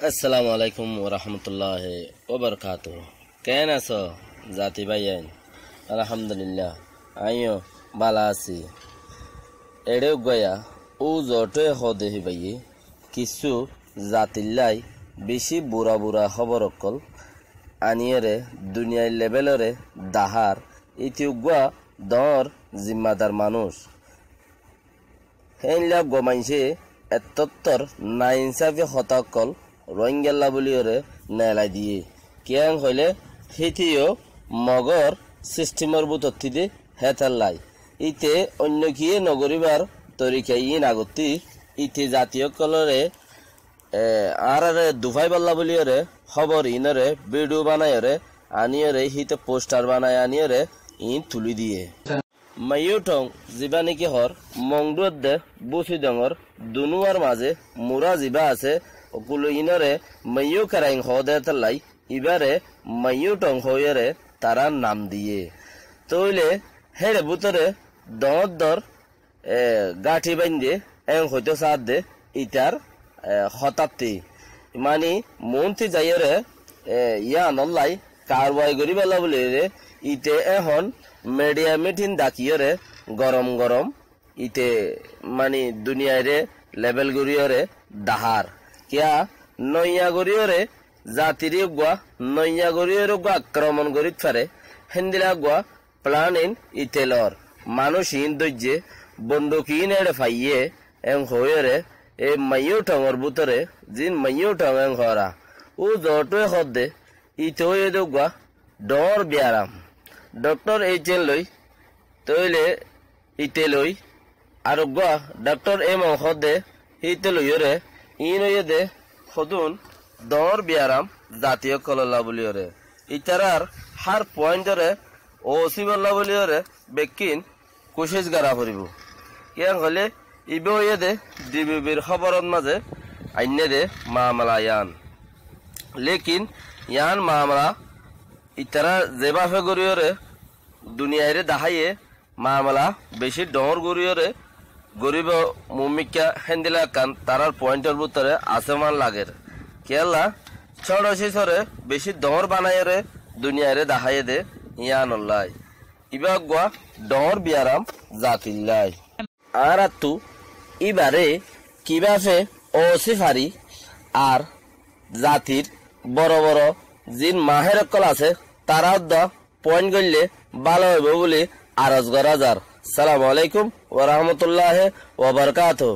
আসসালামু আলাইকুম ওরহমতুল্লাহ ওবরকাতুহ। কেন আছো জাতি ভাইয়ান? আলহামদুলিল্লাহ আইও বালা আছি। এড়ে গয়া ও জটে হদেহি ভাইয়ে কিছু জাতিল্লাই বেশি বুড়া বুড়া খবর অকল আনিয়েরে দুনিয়ার লেভেলরে দাহার ইতিউগুয়া দর জিম্মাদার মানুষ হেনলা গমাইছে এত্তর না ইনসাফি হতাকল রোহিঙ্গাল্লা বলিওরে নেলাই দিয়ে কিয়াং হইলে হিতিও মগর সিস্টেমর বুতত্তিদে হেতাল্লাই ইতে অন্য কিয়ে নগরিবার তরিকাই ইন আগতি ইতে জাতীয় কলরে আর দুফাই পাল্লা বলিওরে খবর ইনরে ভিডিও বানায়রে আনিয়রে হিতে পোস্টার বানায় আনিয়রে ইন তুলি দিয়ে মাইয়ুটং জিবা নেকি হর মংডুয়ার দে বুসি ডঙর দুনুয়ার মাঝে মুরা জিবা আছে ওগুলো ইনরে মাইয়ু কারাইং হদে তালাই ইবারে মাইয়ুটং হইরে তারা নাম দিয়ে তইলে হেড়ে বুতরে দর দর গাঠি বাইন্দে এং হইতে সাথ দে ইটার হতাপ্তি মানে মন্ত্রী যাইরে ইয়া নল্লাই কারবাই করি বেলা বলে রে ইতে এখন মিডিয়া মিটিং ডাকিয়রে গরম গরম ইতে মানে দুনিয়ারে লেভেল গড়িয়রে দাহার কিয়া নইয়া গড়িয়রে জাতির গুয়া নইয়া গড়িয়রে গুয়া আক্রমণ করি ফারে হেন্দিলা গুয়া প্লানিন ইতেলর মানুষ ইন দৈর্যে বন্দুকিন এড়ে ফাইয়ে এং হইরে এ মাইয়ু ঠঙর বুতরে জিন মাইয়ু ঠং এং হরা ও জটে হদে ইতে হয়ে গুয়া ডর বিয়ারাম ডক্টর এইচেন লই তইলে ইতে লই আর গুয়া ডক্টর এম হদে ইতে লইরে ইন দে হদুন দর বিয়ারাম জাতীয় কললা বলিওরে ইতারার হার পয়েন্টরে ও সিবল্লা বলিওরে বেকিন কোশিশ গারা করিব ইয়াং হলে ইবে দে ডিবিবির খবরত মাঝে আইনে দে মামলা ইয়ান লেকিন ইয়ান মামলা ইতারা যেভাবে গড়িয়রে দুনিয়ারে দাহাইয়ে মামলা বেশি ডর গড়িয়রে গরিব মুমিকা হেন্দিলা কান তারার পয়েন্টের ভিতরে আসমান লাগের কেলা ছড়ছি ছড়ে বেশি ডর বানাইরে দুনিয়ারে দাহাইয়ে দে ইয়ান অল্লাই ইবা গুয়া ডর বিয়ারাম জাতিল্লাই আর তু ইবারে কিভাবে অসিফারি আর জাতির বড় বড় জিন মাহের অকল আছে তারা পয়েন্ট করলে ভালো হইব বলে আরজ করা যার। সালাম আলাইকুম ওয়া রাহমাতুল্লাহি ওয়া বারাকাতুহু।